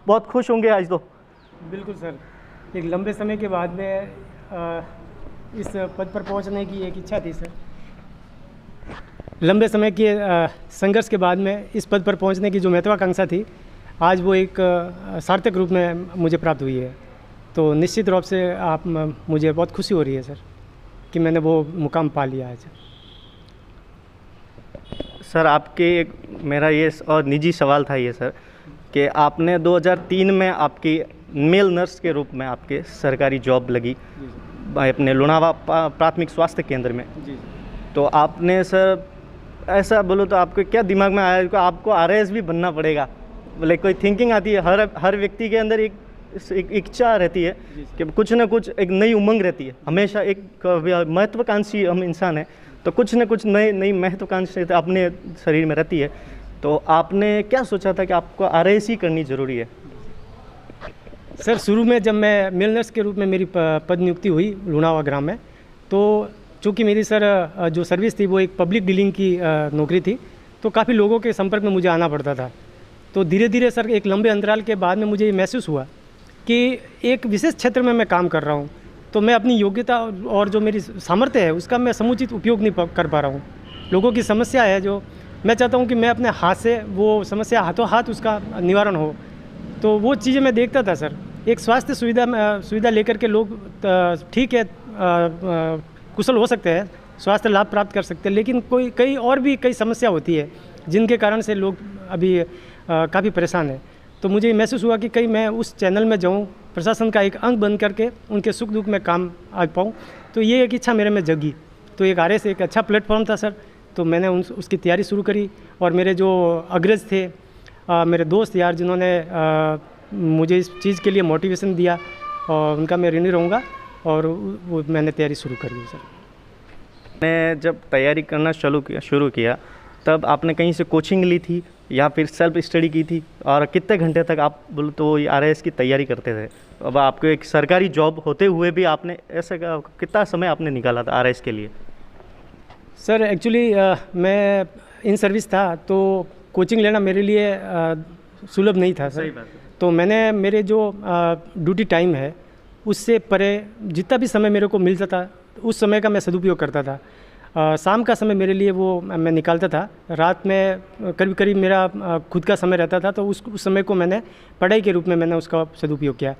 बहुत खुश होंगे आज तो। बिल्कुल सर, एक लंबे समय के बाद में इस पद पर पहुंचने की एक इच्छा थी सर। लंबे समय के संघर्ष के बाद में इस पद पर पहुंचने की जो महत्वाकांक्षा थी, आज वो एक सार्थक रूप में मुझे प्राप्त हुई है। तो निश्चित रूप से मुझे बहुत खुशी हो रही है सर कि मैंने वो मुकाम पा लिया है सर। आपके मेरा ये और निजी सवाल था ये सर कि आपने 2003 में आपकी मेल नर्स के रूप में आपके सरकारी जॉब लगी अपने लुणावा प्राथमिक स्वास्थ्य केंद्र में। जी। तो आपने सर ऐसा बोलो तो आपको क्या दिमाग में आया कि आपको आरएएस भी बनना पड़ेगा? बोले कोई थिंकिंग आती है, हर व्यक्ति के अंदर एक इच्छा रहती है कि कुछ ना कुछ एक नई उमंग रहती है, हमेशा एक महत्वाकांक्षी हम इंसान हैं, तो कुछ ना कुछ नई महत्वाकांक्षी अपने शरीर में रहती है। तो आपने क्या सोचा था कि आपको आरएएस ही करनी ज़रूरी है? सर शुरू में जब मैं मेल नर्स के रूप में मेरी पद नियुक्ति हुई लुणावा ग्राम में, तो चूँकि मेरी सर जो सर्विस थी वो एक पब्लिक डीलिंग की नौकरी थी, तो काफ़ी लोगों के संपर्क में मुझे आना पड़ता था। तो धीरे धीरे सर एक लंबे अंतराल के बाद में मुझे ये महसूस हुआ कि एक विशेष क्षेत्र में मैं काम कर रहा हूँ, तो मैं अपनी योग्यता और जो मेरी सामर्थ्य है उसका मैं समुचित उपयोग नहीं कर पा रहा हूँ। लोगों की समस्या है जो मैं चाहता हूँ कि मैं अपने हाथ से वो समस्या हाथों हाथ उसका निवारण हो, तो वो चीज़ें मैं देखता था सर। एक स्वास्थ्य सुविधा लेकर के लोग ठीक है कुशल हो सकते हैं, स्वास्थ्य लाभ प्राप्त कर सकते हैं, लेकिन कई समस्या होती है जिनके कारण से लोग अभी काफ़ी परेशान हैं। तो मुझे महसूस हुआ कि कहीं मैं उस चैनल में जाऊं, प्रशासन का एक अंग बन करके उनके सुख दुख में काम आ पाऊँ। तो ये एक इच्छा मेरे में जगी। तो एक आरएएस एक अच्छा प्लेटफॉर्म था सर, तो मैंने उसकी तैयारी शुरू करी। और मेरे जो अग्रज थे, मेरे दोस्त यार जिन्होंने मुझे इस चीज़ के लिए मोटिवेशन दिया, और उनका मैं ऋणी रहूँगा, और वो मैंने तैयारी शुरू कर दी सर। मैंने जब तैयारी करना शुरू किया तब आपने कहीं से कोचिंग ली थी या फिर सेल्फ स्टडी की थी, और कितने घंटे तक आप बोलो तो आरएएस की तैयारी करते थे? अब आपको एक सरकारी जॉब होते हुए भी आपने ऐसा कितना समय आपने निकाला था आरएएस के लिए? सर एक्चुअली मैं इन सर्विस था, तो कोचिंग लेना मेरे लिए सुलभ नहीं था सर। सही बात है। तो मैंने मेरे जो ड्यूटी टाइम है उससे परे जितना भी समय मेरे को मिल जाता उस समय का मैं सदुपयोग करता था। शाम का समय मेरे लिए वो मैं निकालता था। रात में करीब मेरा खुद का समय रहता था, तो उस समय को मैंने पढ़ाई के रूप में मैंने उसका सदुपयोग किया।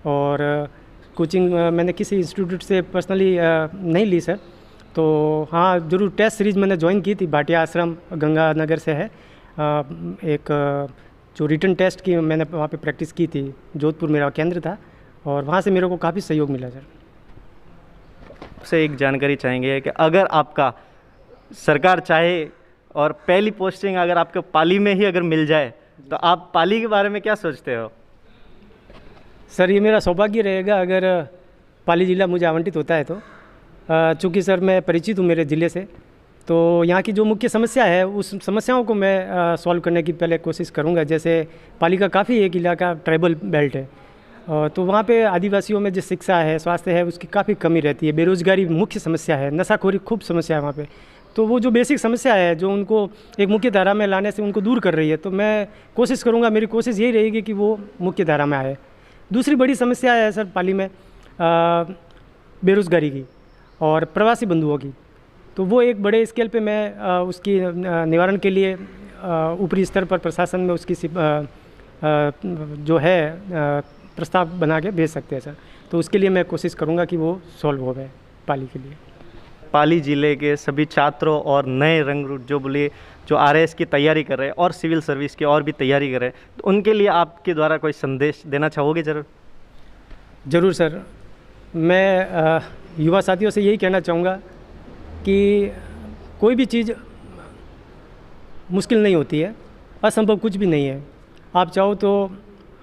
और कोचिंग मैंने किसी इंस्टीट्यूट से पर्सनली नहीं ली सर। तो हाँ ज़रूर टेस्ट सीरीज़ मैंने ज्वाइन की थी, भाटिया आश्रम गंगानगर से है। एक जो रिटन टेस्ट की मैंने वहाँ पे प्रैक्टिस की थी, जोधपुर मेरा केंद्र था, और वहाँ से मेरे को काफ़ी सहयोग मिला सर। से एक जानकारी चाहेंगे कि अगर आपका सरकार चाहे और पहली पोस्टिंग अगर आपको पाली में ही अगर मिल जाए, तो आप पाली के बारे में क्या सोचते हो? सर ये मेरा सौभाग्य रहेगा अगर पाली ज़िला मुझे आवंटित होता है तो। चूँकि सर मैं परिचित हूँ मेरे ज़िले से, तो यहाँ की जो मुख्य समस्या है उस समस्याओं को मैं सॉल्व करने की पहले कोशिश करूँगा। जैसे पाली का काफ़ी एक इलाका ट्राइबल बेल्ट है, तो वहाँ पे आदिवासियों में जो शिक्षा है, स्वास्थ्य है, उसकी काफ़ी कमी रहती है। बेरोज़गारी मुख्य समस्या है, नशाखोरी खूब समस्या है वहाँ पे। तो वो जो बेसिक समस्या है जो उनको एक मुख्य धारा में लाने से उनको दूर कर रही है, तो मैं कोशिश करूँगा, मेरी कोशिश यही रहेगी कि वो मुख्य धारा में आए। दूसरी बड़ी समस्या है सर पाली में बेरोज़गारी की और प्रवासी बंधुओं की। तो वो एक बड़े स्केल पे मैं उसकी निवारण के लिए ऊपरी स्तर पर प्रशासन में उसकी जो है प्रस्ताव बना के भेज सकते हैं सर। तो उसके लिए मैं कोशिश करूँगा कि वो सॉल्व हो गए पाली के लिए। पाली ज़िले के सभी छात्रों और नए रंग जो बोले जो आरएएस की तैयारी कर रहे हैं और सिविल सर्विस की और भी तैयारी कर रहे हैं, तो उनके लिए आपके द्वारा कोई संदेश देना चाहोगे? ज़रूर सर। मैं युवा साथियों से यही कहना चाहूँगा कि कोई भी चीज़ मुश्किल नहीं होती है, असंभव कुछ भी नहीं है। आप चाहो तो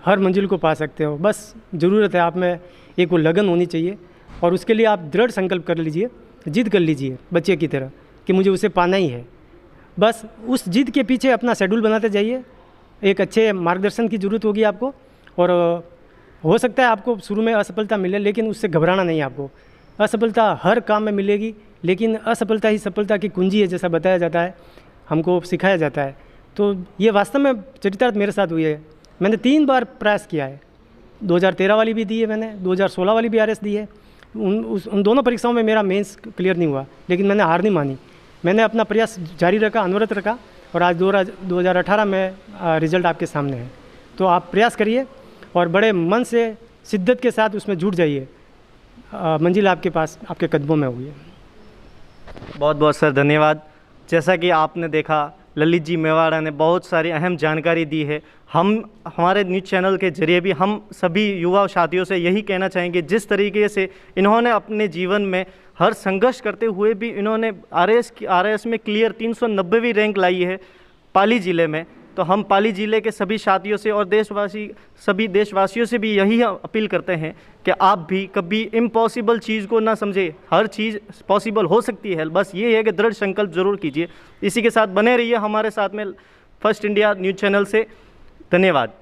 हर मंजिल को पा सकते हो, बस ज़रूरत है आप में एक वो लगन होनी चाहिए, और उसके लिए आप दृढ़ संकल्प कर लीजिए, जिद कर लीजिए बच्चे की तरह कि मुझे उसे पाना ही है। बस उस जिद के पीछे अपना शेड्यूल बनाते जाइए। एक अच्छे मार्गदर्शन की ज़रूरत होगी आपको, और हो सकता है आपको शुरू में असफलता मिले, लेकिन उससे घबराना नहीं। आपको असफलता हर काम में मिलेगी, लेकिन असफलता ही सफलता की कुंजी है, जैसा बताया जाता है, हमको सिखाया जाता है। तो ये वास्तव में चरितार्थ मेरे साथ हुई है। मैंने 3 बार प्रयास किया है। 2013 वाली भी दी है मैंने, 2016 वाली भी आरएस दी है। उन दोनों परीक्षाओं में मेरा मेंस क्लियर नहीं हुआ, लेकिन मैंने हार नहीं मानी। मैंने अपना प्रयास जारी रखा, अनवरत रखा, और आज 2018 में रिजल्ट आपके सामने है। तो आप प्रयास करिए और बड़े मन से, शिद्दत के साथ उसमें जुट जाइए। मंजिल आपके पास, आपके कदमों में होगी। बहुत बहुत सर धन्यवाद। जैसा कि आपने देखा, ललित जी मेवाड़ा ने बहुत सारी अहम जानकारी दी है। हम हमारे न्यूज़ चैनल के जरिए भी हम सभी युवा साथियों से यही कहना चाहेंगे, जिस तरीके से इन्होंने अपने जीवन में हर संघर्ष करते हुए भी इन्होंने आरएएस में क्लियर 390वीं रैंक लाई है पाली ज़िले में। तो हम पाली ज़िले के सभी साथियों से और सभी देशवासियों से भी यही अपील करते हैं कि आप भी कभी इम्पॉसिबल चीज़ को ना समझे, हर चीज़ पॉसिबल हो सकती है। बस ये है कि दृढ़ संकल्प जरूर कीजिए। इसी के साथ बने रहिए हमारे साथ में फर्स्ट इंडिया न्यूज़ चैनल से। धन्यवाद।